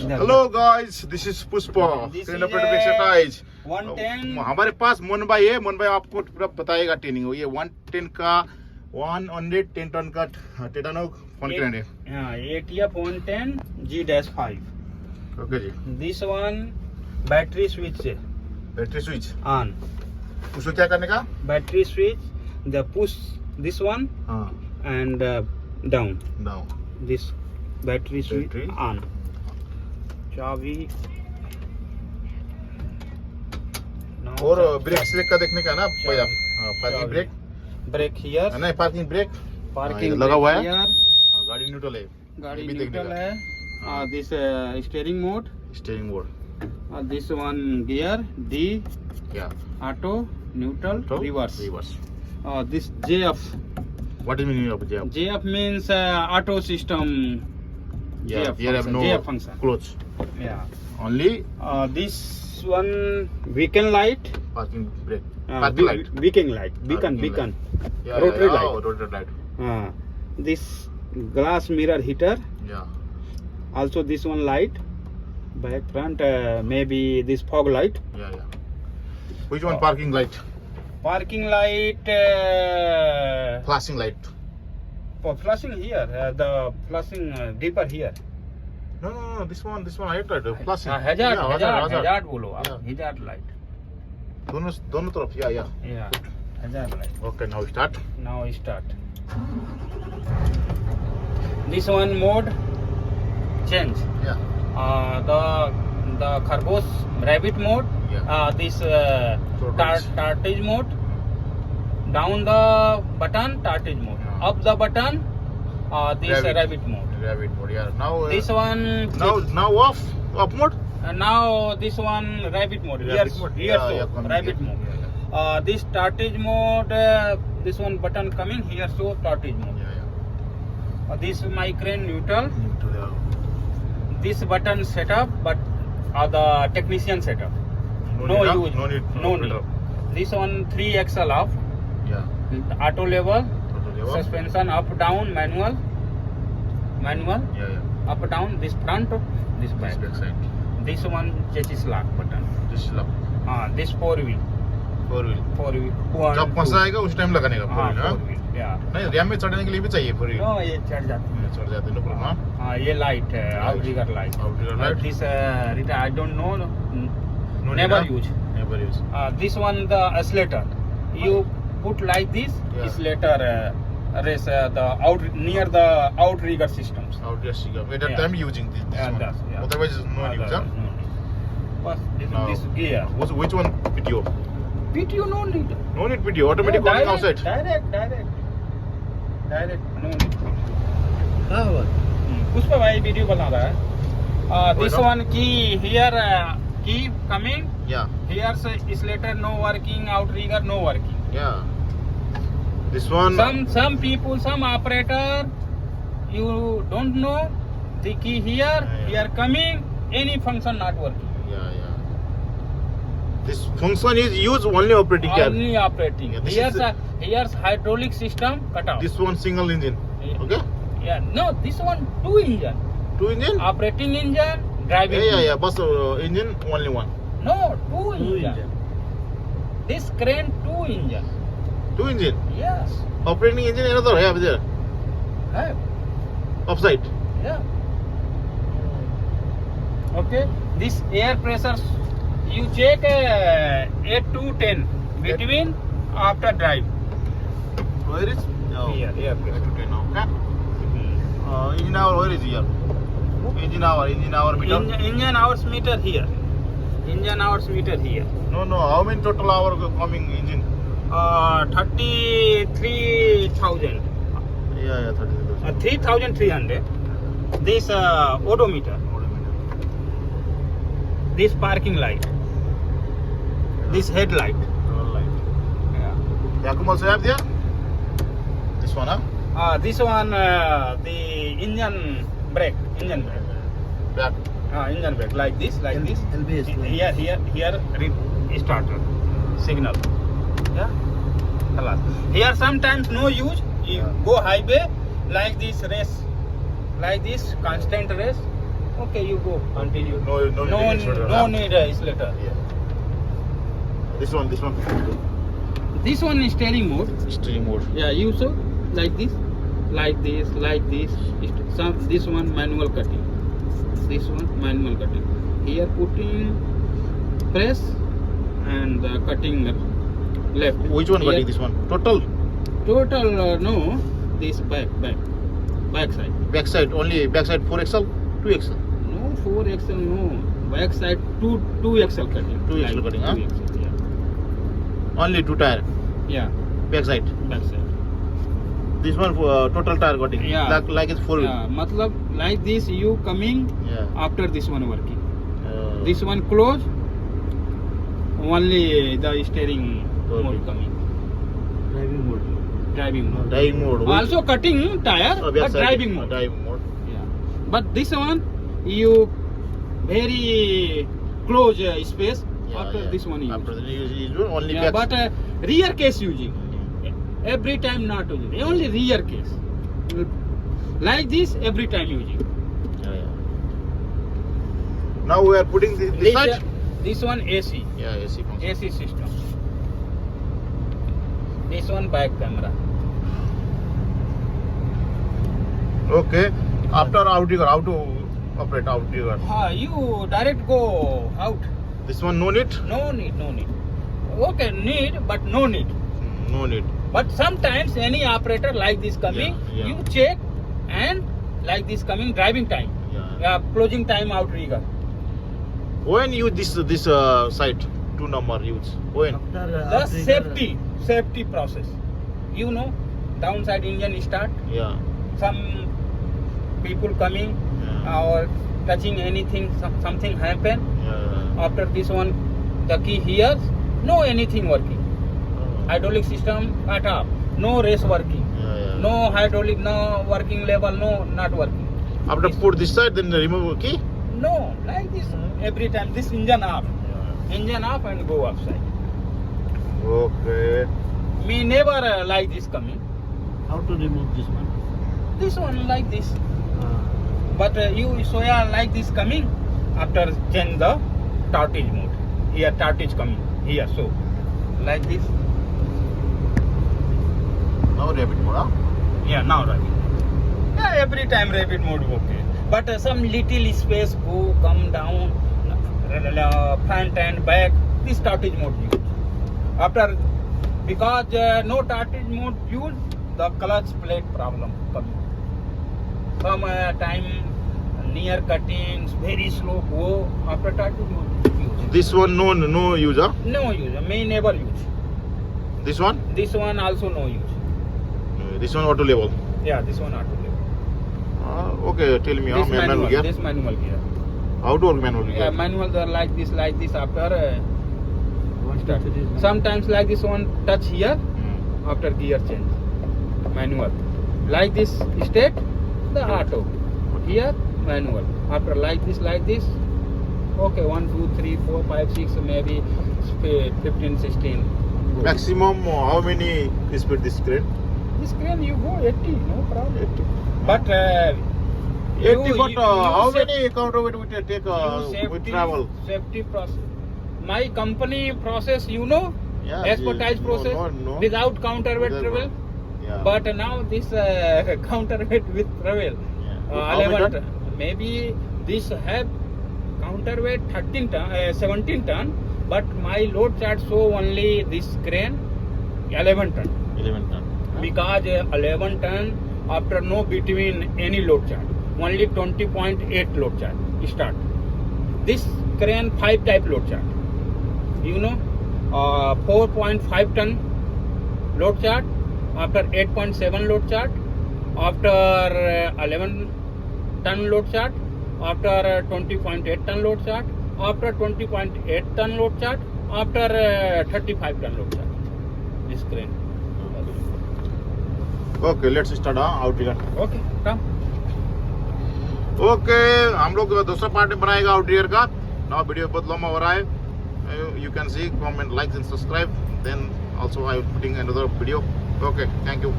Hello guys, this is Pushpa. This train is operator exercise 110 हमारे पास मोहन भाई है। मोहन भाई आपको पूरा बताएगा ट्रेनिंग। ये 110 का 110 टन का टेडानो फोन क्रेन है। ATF 110 G-5। Okay ji. This one battery switch से बैटरी स्विच ऑन। उसको क्या करने का? Battery switch the push this one and down this battery switch on. चाबी और ब्रेक सिलेक्ट का देखने का ना पहला। पार्किंग ब्रेक, ब्रेक हियर नहीं पार्किंग ब्रेक, पार्किंग लगा हुआ है। हियर गाड़ी न्यूट्रल है, गाड़ी ये भी देखने न्यूट्रल का। है। This steering mode, steering mode, this one gear D, या auto, neutral, reverse. This JF, what is meaning of JF? JF means auto system. Yeah, here have no JF function. clothes. Yeah. Only This one beacon light. parking brake. Parking light. Beacon light. Beacon. Yeah, Rotary light. Oh, rotary light. This glass mirror heater. Yeah. Also this one light. Back front maybe this fog light. Yeah. Which one parking light? Parking light. Flashing light. For flashing here. The flashing deeper here. No. This one light. Flashing. Hazard बोलो आप. Hazard light. दोनों तरफ. Yeah. Hazard light. Okay, now start. Now start. This one mode change. Yeah. The खरगोश rabbit mode. Yeah. This Tortoise. tortoise mode. Down the button tortoise mode. Up the button this rabbit mode. Rabbit mode. Yeah. Now This one now off mode. now this one rabbit mode. Rabbit mode. Rabbit mode. This tortoise mode. This one button coming here, so tortoise mode. Yeah. This my crane neutral. Yeah. This button setup, but the technician setup. No need. This one 3XL off. Yeah. Auto level. Suspension up down, manual. Yeah. Up down. This front, this back. Back side. This one chassis lock button. This lock. This four wheel. Four wheel. One, जब फंसा आएगा उस time लगाने का four wheel. four wheel. Yeah. नहीं, RAM में चढ़ने के लिए भी चाहिए फोर व्हील। No, ये चढ़ जाती है। चढ़ जाते हैं ना प्रॉब्लम। हाँ, ये light है, outrigger light. Outrigger light. This I don't know. No Never need, use. Never use. This one the accelerator. You put like this. Yeah. Accelerator race the out near the outrigger systems. Outrigger. At that Yeah. time using this one. That's, yeah. Otherwise no use. Huh? First, Now, this gear. Which one video? PTO no need. No need video. Automatic No, coming outside. Direct. No need. Pushpa भाई video बना रहा है। This one key here, key coming. Yeah. Here accelerator no working, outrigger no working. Yeah. This one. Some people, some operator, you don't know the key here. Yeah. Here coming, any function not working. Yeah. This function is used only operating cab. Only operating. Yeah, Here's hydraulic system cut off. This one single engine. Yeah. Okay. Yeah, no, this one two engine. Two engine. Operating engine, driving. Yeah. But engine only one. No, two engine. This crane two engine. Two engine. Yes. Operating engine another है अभी there. Have. Upside. Yeah. Okay. This air pressure you check 8 to 10 between after drive. Where is? Here, air pressure. Okay. Engine hour where is here? Engine hour meter. Engine hours meter here. Engine hours meter here. No. How many total hour coming engine? 33,000. Yeah. 33,000. 3,300. This odometer. This parking light. This headlight. Yeah. Vacuum also have there? This one, huh? This one the engine brake. Back. Engine brake like this. LBS. Here starter signal. Yeah. Here sometimes no use. You go highway like this race, like this constant race. Okay, you go until you. No No need insulator. Yeah. This one. This one is steering mode. Steering mode. Yeah, you so like this. This one manual cutting. This one manual cutting. Here putting press and cutting left. Which one Here, cutting? This one. Total no. This back side. back side only. Back side 4XL, 2XL. No 4XL no. Back side 2XL cutting. 2XL cutting, huh? 2XL, yeah. Only 2 tire. Yeah. Back side. Back side. This one for total tire cutting. Yeah. Like it's 4 wheel. Yeah. Matlab like this you coming Yeah. after this one working. This one close. Only the steering mode coming. Driving mode. Driving mode. Also cutting tire, back but side. driving mode. Driving mode. Yeah. But this one you very close space after this one you After use. the use only Yeah, back. but rear case using. Every time not using. Only rear case. Like this every time using. Yeah. Now we are putting this side. This one AC. Yeah, AC. AC system. This one back camera. Okay. After outrigger, how to operate outrigger? You direct go out. This one no need? No need. Okay, need, but no need. No need. But sometimes any operator like this coming, Yeah. you check and like this coming driving time. Yeah. Closing time outrigger. When use this site 2 number use? When? The safety process. You know, downside engine start. Yeah. Some people coming or touching anything, something happen. Yeah. After this one, the key here, no anything working. Hydraulic system cut off, no race working. Yeah. No hydraulic, no working level, no not working. After put this side, then remove key? No, like this every time. This engine off. Engine off and go upside. Okay. Me never like this coming. How to remove this one? This one like this. But you Soya like this coming after change the tortage mode. Here tortage coming. Here so like this. Now rabbit mode, huh? Yeah, now right. Yeah, every time rapid mode okay. But some little space go come down front and back. This tortage mode use. After because no tortage mode use, the clutch plate problem coming. Some time near cuttings very slow go after tortage mode use. This one no use, huh? No use. May never use. This one? This one also no use. This one auto level. Yeah, this one auto level. Okay, tell me how This manual gear. This manual gear. How to work manual gear? Yeah, manual are like this after start. Some Sometimes like this one touch here after gear change. Manual. Like this state, the auto. Here manual. After like this. Okay, 1, 2, 3, 4, 5, 6, maybe 15, 16. Go. Maximum how many speed this crane? This crane you go 80, no problem. 80. But 80, but how safety- many counterweight we take with travel? Safety process. My company process, you know, Yeah, expertise no, process no. without counterweight Without- travel. Yeah. But now this counterweight with travel, Yeah. How many 11 ton? ton. Maybe this have counterweight 13 ton, 17 ton. But my load chart show only this crane 11 ton. 11 ton. Because 11 ton after no between any load chart, only 20.8 load chart start. This crane 5 type load chart, you know, 4.5 ton load chart, after 8.7 load chart, after 11 ton load chart, after 20.8 ton load chart, after 20.8 ton load chart, after 35 ton load chart. This crane. Okay, let's start outrigger. Okay, come. Okay हम लोग दूसरा part में बनाएगा आउटरियर का ना video बहुत लंबा हो रहा है you can see comment like and subscribe then also I am putting another video okay thank you